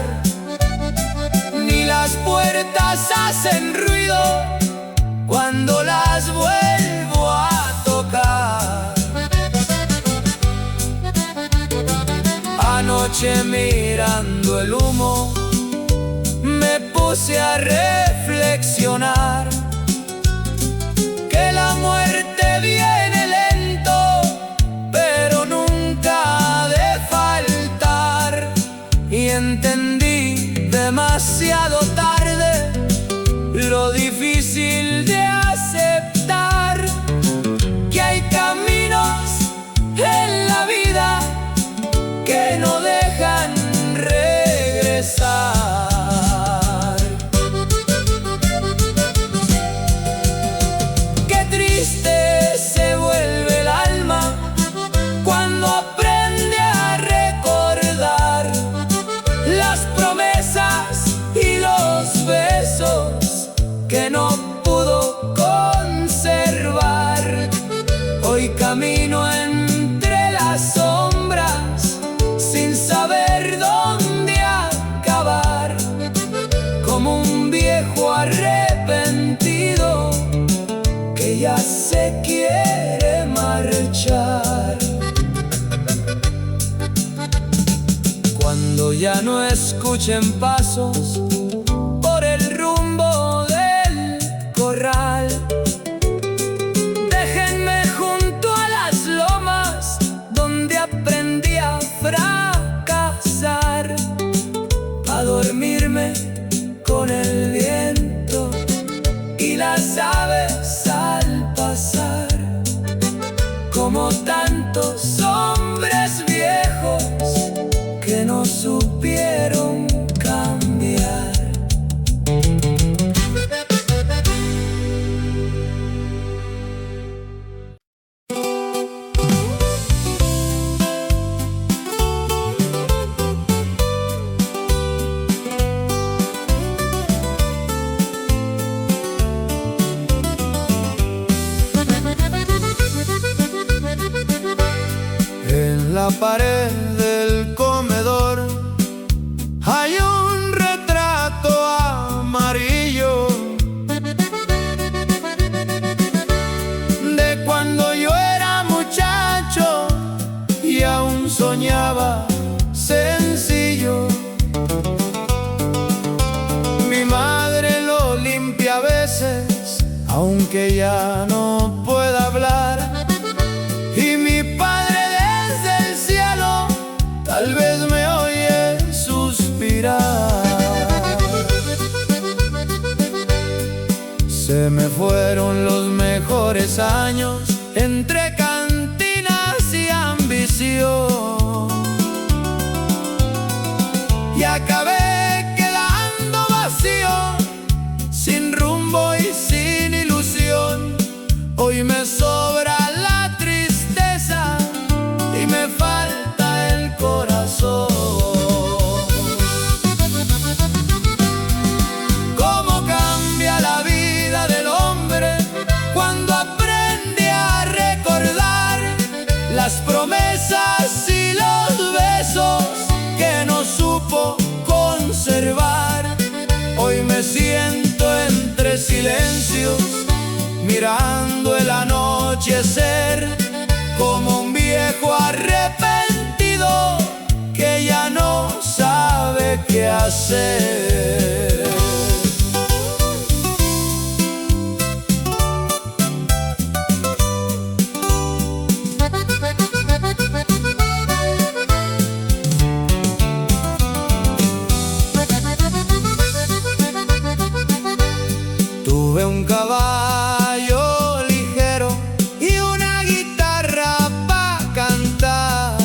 las puertas hacen ruido cuando las vuelvo a tocar. Anoche mirando el humo me puse a reflexionar que la muerte viene lento, pero nunca ha de faltar, y entendí demasiado tarde lo difícil de aceptar que hay caminos en la vida que no dejan regresar. Qué triste se vuelve el alma cuando aprende a recordar las promesas y los besos que no pudo conservar. Hoy camino entre las sombras sin saber dónde acabar, como un viejo arrepentido que ya se quiere marchar. Cuando ya no escuchen pasos por el rumbo del corral, déjenme junto a las lomas donde aprendí a fracasar, a dormirme con el viento y las aves al pasar, como tantos hombres viejos que no supieron cambiar. En la pared del comedor hay un aunque ya no pueda hablar. Y mi Padre desde el cielo tal vez me oye suspirar. Se me fueron los mejores años entre cantinas y ambición, y acabé quedando vacío, sin rumbo y sin ilusión. Hoy me sobra la tristeza y me falta el corazón. Cómo cambia la vida del hombre cuando aprende a recordar las promesas y los besos que no supo conservar. Hoy me siento entre silencios, mirando el anochecer, como un viejo arrepentido que ya no sabe qué hacer. Tuve un caballo ligero y una guitarra pa' cantar,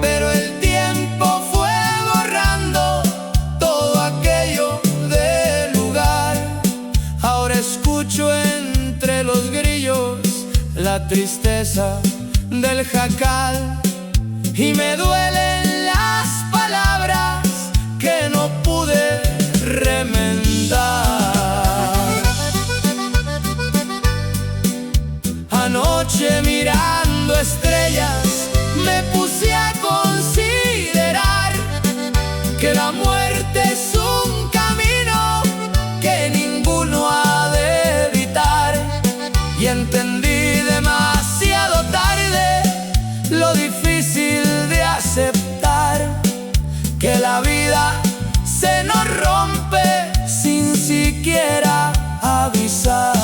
pero el tiempo fue borrando todo aquello del lugar. Ahora escucho entre los grillos la tristeza del jacal y me duelen las palabras que no pude remendar. Anoche mirando estrellas me puse a considerar que la muerte es un camino que ninguno ha de evitar, y entendí demasiado tarde lo difícil de aceptar que la vida se nos rompe sin siquiera avisar.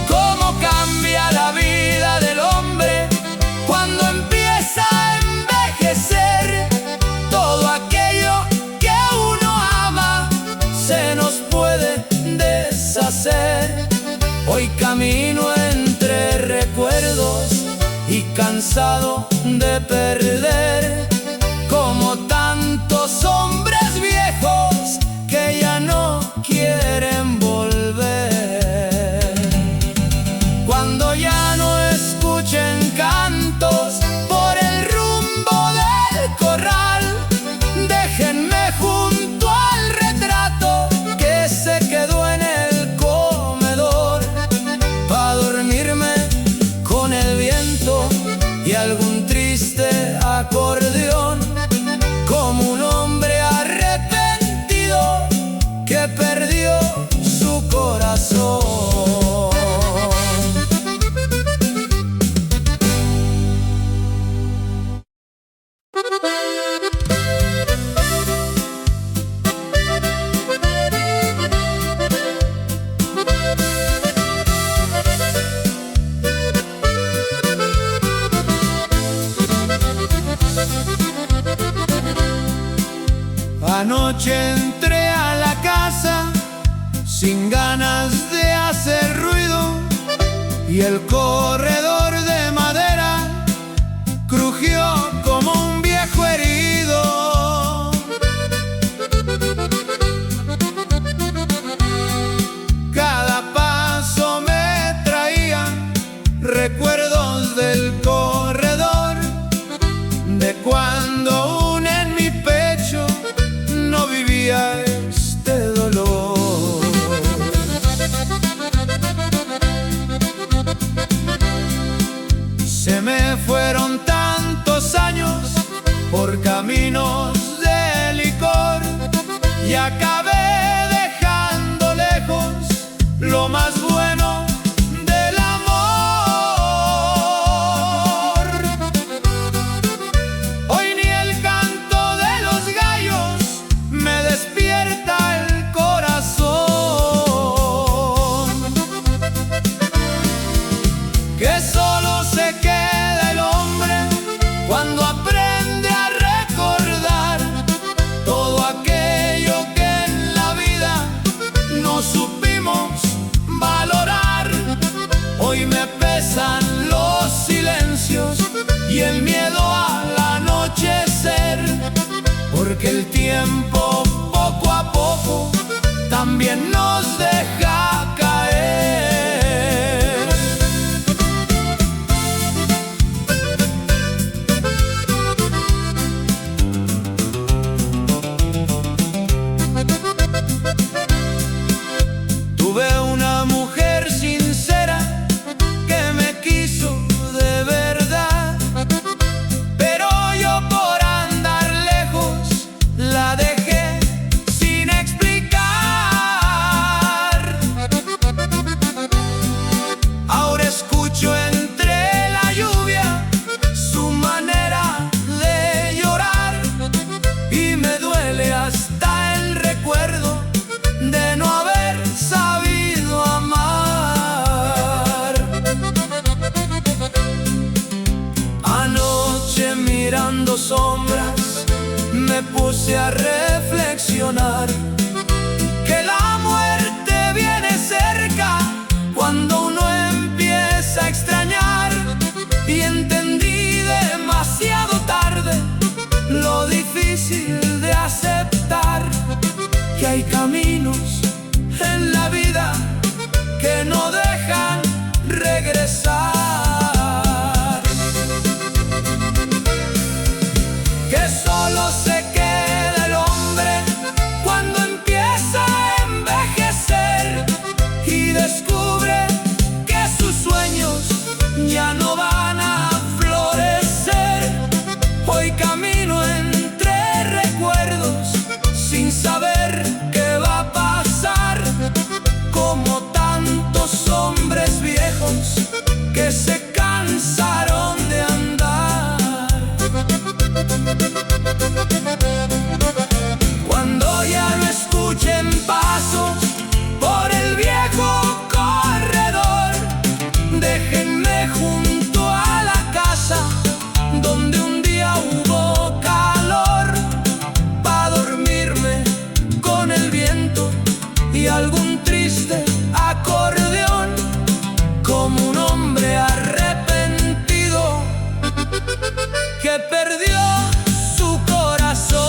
Cómo cambia la vida del hombre cuando empieza a envejecer. Todo aquello que uno ama se nos puede deshacer. Hoy camino entre recuerdos y cansado de perder, como tantos hombres viejos que ya no quieren volver. Cuando ya no escuchen cantos por el rumbo del corral, déjenme junto al retrato que se quedó en el comedor, pa' dormirme con el viento y algún triste acordeón, como un hombre arrepentido que perdió su corazón. Anoche entré a la casa sin ganas de hacer ruido, y el corredor de madera crujió como un viejo herido. Cada paso me traía recuerdos del corredor, de cuando aún en mi pecho no vivía este dolor. Se me fueron tantos años por caminos de licor, y acabé dejando lejos lo más bueno del amor. Hoy ni el canto de los gallos me despierta el porque el tiempo poco a poco también nos deja caer. Tuve una mujer sincera que me quiso de verdad, pero yo por andar lejos la dejé sin explicar. Ahora escucho entre la lluvia su manera de llorar y me duele hasta el recuerdo de no haber sabido amar. Anoche mirando sombras me puse a reflexionar que la muerte viene cerca cuando uno empieza a extrañar, y entendí demasiado tarde lo difícil de aceptar que hay caminos en la vida que no dejan regresar, que solo se queda el hombre cuando empieza a envejecer y descubre que sus sueños ya no van a florecer. Hoy camino entre recuerdos sin saber qué va a pasar, como tantos hombres viejos que se cansaron de andar. Cuando ya no escuchen pasos por el viejo corredor, déjenme junto a la casa donde un día hubo calor, pa' dormirme con el viento y algún triste acordeón, como un hombre arrepentido que perdió su corazón.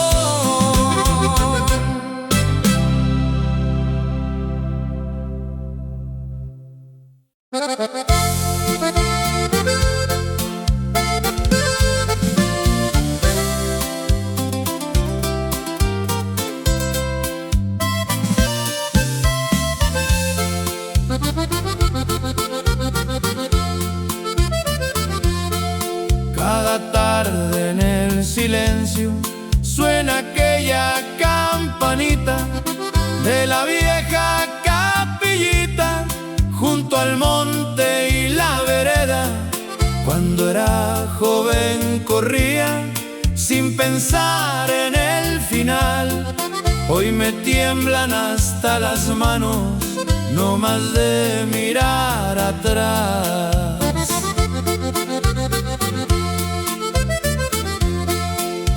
Cada tarde en el silencio suena aquella campanita de la vieja capillita junto al monte y la vereda. Cuando era joven corría sin pensar en el final. Hoy me tiemblan hasta las manos, no más de mirar atrás.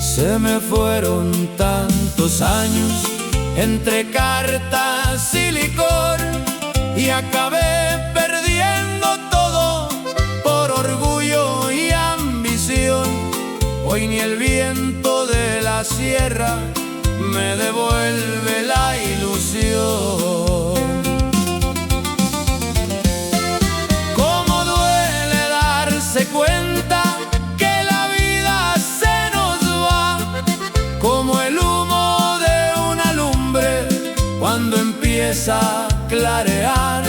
Se me fueron tantos años entre cartas y licor y acabé perdiendo todo por orgullo y ambición. Hoy ni el viento de la sierra me devuelve la ilusión. Cómo duele darse cuenta que la vida se nos va como el humo de una lumbre cuando empieza a clarear.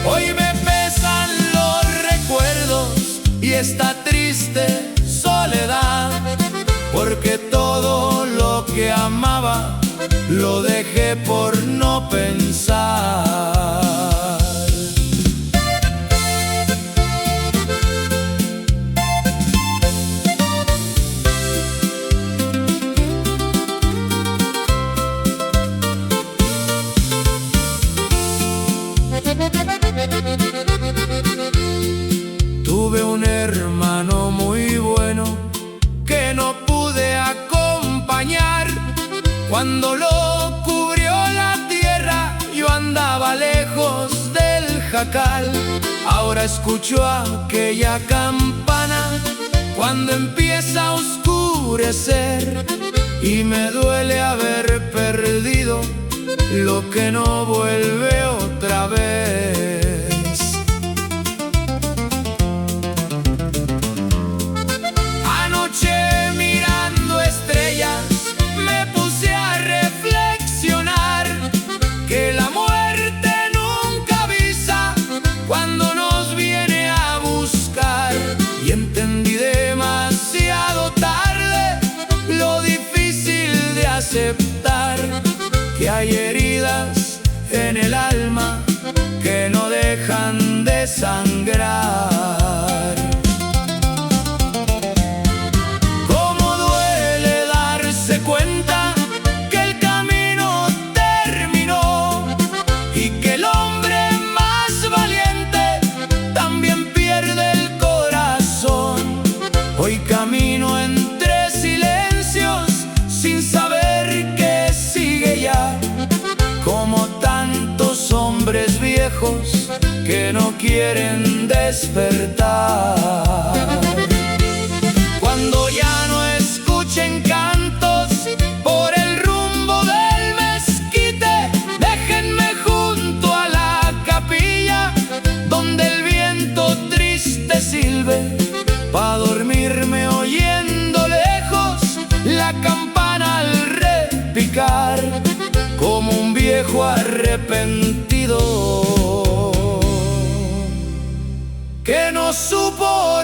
Hoy me pesan los recuerdos y esta triste soledad, porque todo lo que amaba lo dejé por no pensar. Tuve un hermano muy bueno que no pude acompañar. Cuando lo cubrió la tierra, yo andaba lejos del jacal. Ahora escucho aquella campana cuando empieza a oscurecer y me duele haber perdido lo que no vuelve otra vez. Anoche mirando estrellas me puse a reflexionar que la muerte nunca avisa cuando nos viene a buscar, y entendí demasiado tarde lo difícil de aceptar que hay heridas en el alma que no dejan de sangrar. Cómo duele darse cuenta que el camino terminó y que el hombre más valiente también pierde el corazón. Hoy camino entre silencios sin saber qué sigue ya, como tantos hombres viejos que no quieren despertar. Cuando ya no escuchen cantos por el rumbo del mezquite, déjenme junto a la capilla donde el viento triste silbe, pa' dormirme oyendo lejos la campana al repicar, como un viejo arrepentido que no supo